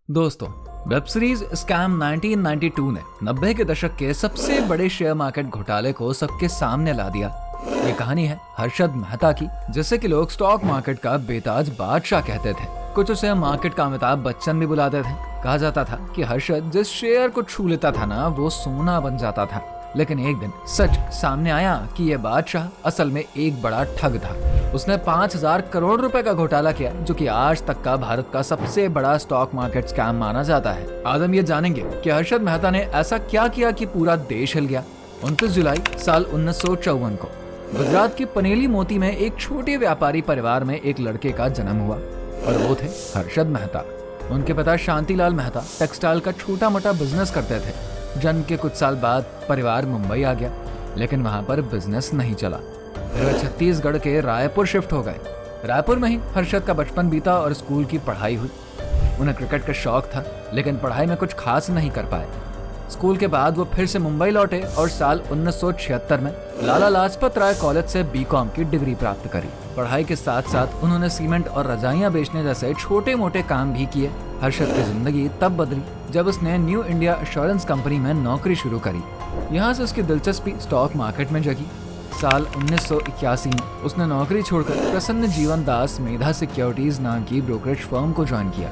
दोस्तों, web series scam 1992 ने 90 के दशक के सबसे बड़े शेयर मार्केट घोटाले को सबके सामने ला दिया। ये कहानी है हर्षद मेहता की, जिसे कि लोग स्टॉक मार्केट का बेताज बादशाह कहते थे। कुछ उसे मार्केट का अमिताभ बच्चन भी बुलाते थे। कहा जाता था कि हर्षद जिस शेयर को छू लेता था ना, वो सोना बन जाता था। लेकिन एक दिन सच सामने आया कि यह बादशाह असल में एक बड़ा ठग था। उसने 5,000 करोड़ रुपए का घोटाला किया, जो कि आज तक का भारत का सबसे बड़ा स्टॉक मार्केट स्कैम माना जाता है। आज हम ये जानेंगे कि हर्षद मेहता ने ऐसा क्या किया कि पूरा देश हिल गया। 29 जुलाई साल 1954 को गुजरात के पनेली मोती में एक छोटे व्यापारी परिवार में एक लड़के का जन्म हुआ और वो थे हर्षद मेहता। उनके पिता शांतिलाल मेहता टेक्सटाइल का छोटा मोटा बिजनेस करते थे। जन्म के कुछ साल बाद परिवार मुंबई आ गया, लेकिन वहां पर बिजनेस नहीं चला। फिर वे छत्तीसगढ़ के रायपुर शिफ्ट हो गए। रायपुर में ही हर्षद का बचपन बीता और स्कूल की पढ़ाई हुई। उन्हें क्रिकेट का शौक था, लेकिन पढ़ाई में कुछ खास नहीं कर पाए। स्कूल के बाद वो फिर से मुंबई लौटे और साल 1976 में लाला लाजपत राय कॉलेज से बीकॉम की डिग्री प्राप्त करी। पढ़ाई के साथ साथ उन्होंने सीमेंट और रजाइयां बेचने जैसे छोटे मोटे काम भी किए। हर्षद की जिंदगी तब बदली जब उसने न्यू इंडिया एश्योरेंस कंपनी में नौकरी शुरू करी। यहाँ से उसकी दिलचस्पी स्टॉक मार्केट में जगी। साल 1981 में उसने नौकरी छोड़कर प्रसन्न जीवन दास मेधा सिक्योरिटीज नाम की ब्रोकरेज फर्म को ज्वाइन किया।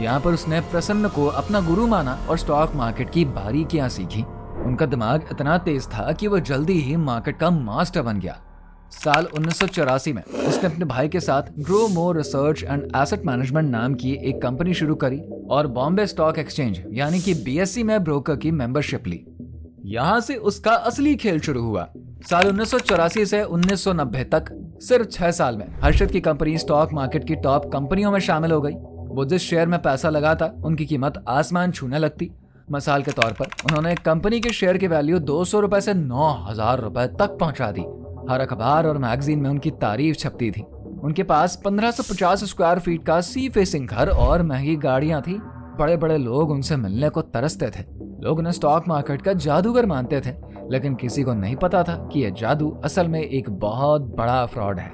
यहाँ पर उसने प्रसन्न को अपना गुरु माना और स्टॉक मार्केट की बारीकियां सीखी। उनका दिमाग इतना तेज था कि वह जल्दी ही मार्केट का मास्टर बन गया। साल 1984 में उसने अपने भाई के साथ grow more research and asset management नाम की एक कंपनी शुरू करी और बॉम्बे स्टॉक एक्सचेंज यानी कि BSE में ब्रोकर की मेंबरशिप ली। यहाँ से उसका असली खेल शुरू हुआ। साल 1984 से 1990 तक सिर्फ 6 साल में हर्षद की कंपनी स्टॉक मार्केट की टॉप कंपनियों में शामिल हो गई। वो जिस शेयर में पैसा लगाता उनकी कीमत आसमान छूने लगती। मिसाल के तौर पर उन्होंने कंपनी के शेयर की वैल्यू 200 रुपए से 9,000 रुपए तक पहुंचा दी। हर अखबार और मैगजीन में उनकी तारीफ छपती थी। उनके पास 1550 स्क्वायर फीट का सी फेसिंग घर और महंगी गाड़ियां थी। बड़े बड़े लोग उनसे मिलने को तरसते थे। लोग उन्हें स्टॉक मार्केट का जादूगर मानते थे, लेकिन किसी को नहीं पता था कि यह जादू असल में एक बहुत बड़ा फ्रॉड है।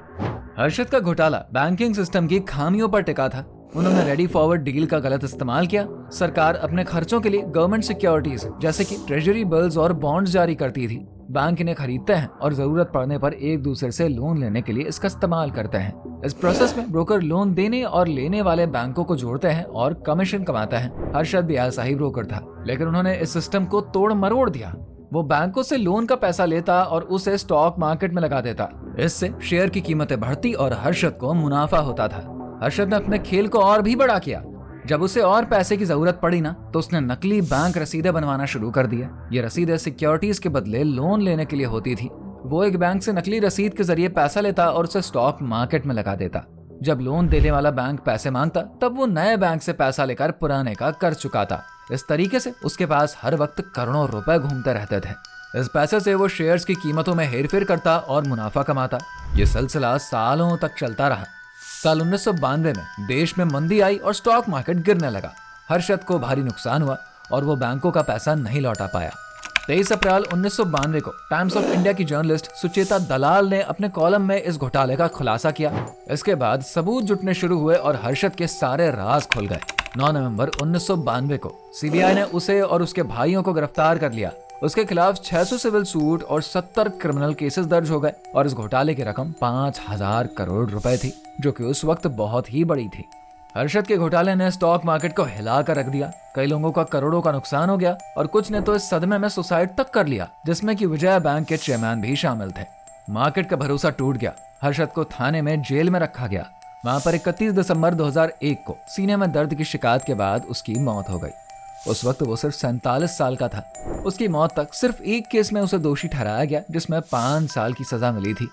हर्षद का घोटाला बैंकिंग सिस्टम की खामियों पर टिका था। उन्होंने रेडी फॉरवर्ड डील का गलत इस्तेमाल किया। सरकार अपने खर्चों के लिए गवर्नमेंट सिक्योरिटीज जैसे कि ट्रेजरी बिल्स और बॉन्ड्स जारी करती थी। बैंक इन्हें खरीदते हैं और जरूरत पड़ने पर एक दूसरे से लोन लेने के लिए इसका इस्तेमाल करते हैं। इस प्रोसेस में ब्रोकर लोन देने और लेने वाले बैंकों को जोड़ते हैं और कमीशन कमाता है। हर्षद भी ऐसा ही ब्रोकर था, लेकिन उन्होंने इस सिस्टम को तोड़ मरोड़ दिया। वो बैंकों से लोन का पैसा लेता और उसे स्टॉक मार्केट में लगा देता। इससे शेयर की कीमतें बढ़ती और हर्षद को मुनाफा होता था। हर्षद ने अपने खेल को और भी बड़ा किया। जब उसे और पैसे की जरूरत पड़ी ना, तो उसने नकली बैंक रसीदें बनवाना शुरू कर दिया। ये रसीदें सिक्योरिटीज के बदले लोन लेने के लिए होती थी। वो एक बैंक से नकली रसीद के जरिए पैसा लेता और उसे स्टॉक मार्केट में लगा देता। जब लोन देने वाला बैंक पैसे मांगता, तब वो नए बैंक से पैसा लेकर पुराने का कर्ज चुकाता। इस तरीके से उसके पास हर वक्त करोड़ों रुपए घूमते रहते थे। इस पैसे से वो शेयर्स की कीमतों में हेरफेर करता और मुनाफा कमाता। ये सिलसिला सालों तक चलता रहा। साल 1992 में देश में मंदी आई और स्टॉक मार्केट गिरने लगा। हर्षद को भारी नुकसान हुआ और वो बैंकों का पैसा नहीं लौटा पाया। 23 अप्रैल 1992 को टाइम्स ऑफ इंडिया की जर्नलिस्ट सुचेता दलाल ने अपने कॉलम में इस घोटाले का खुलासा किया। इसके बाद सबूत जुटने शुरू हुए और हर्षद के सारे राज खुल गए। 9 नवंबर 1992 को CBI ने उसे और उसके भाइयों को गिरफ्तार कर लिया। उसके खिलाफ 600 सिविल सूट और 70 क्रिमिनल केसेस दर्ज हो गए और इस घोटाले की रकम 5,000 करोड़ रुपए थी, जो कि उस वक्त बहुत ही बड़ी थी। हर्षद के घोटाले ने स्टॉक मार्केट को हिला कर रख दिया। कई लोगों का करोड़ों का नुकसान हो गया और कुछ ने तो इस सदमे में सुसाइड तक कर लिया, जिसमें कि विजया बैंक के चेयरमैन भी शामिल थे। मार्केट का भरोसा टूट गया। हर्षद को थाने में जेल में रखा गया। वहां पर 31 दिसंबर 2001 को सीने में दर्द की शिकायत के बाद उसकी मौत हो गई। उस वक्त वो सिर्फ 47 साल का था। उसकी मौत तक सिर्फ एक केस में उसे दोषी ठहराया गया, जिसमें 5 साल की सजा मिली थी।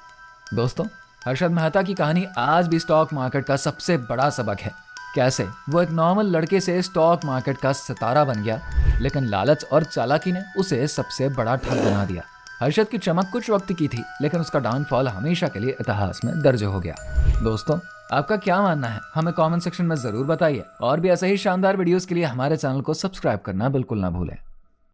दोस्तों, हर्षद मेहता की कहानी आज भी स्टॉक मार्केट का सबसे बड़ा सबक है। कैसे वो एक नॉर्मल लड़के से स्टॉक मार्केट का सितारा बन गया, लेकिन लालच और चालाकी ने उसे सबसे बड़ा ठग बना दिया। हर्षद की चमक कुछ वक्त की थी, लेकिन उसका डाउनफॉल हमेशा के लिए इतिहास में दर्ज हो गया। दोस्तों, आपका क्या मानना है हमें कमेंट सेक्शन में जरूर बताइए और भी ऐसे ही शानदार वीडियोस के लिए हमारे चैनल को सब्सक्राइब करना बिल्कुल ना भूलें।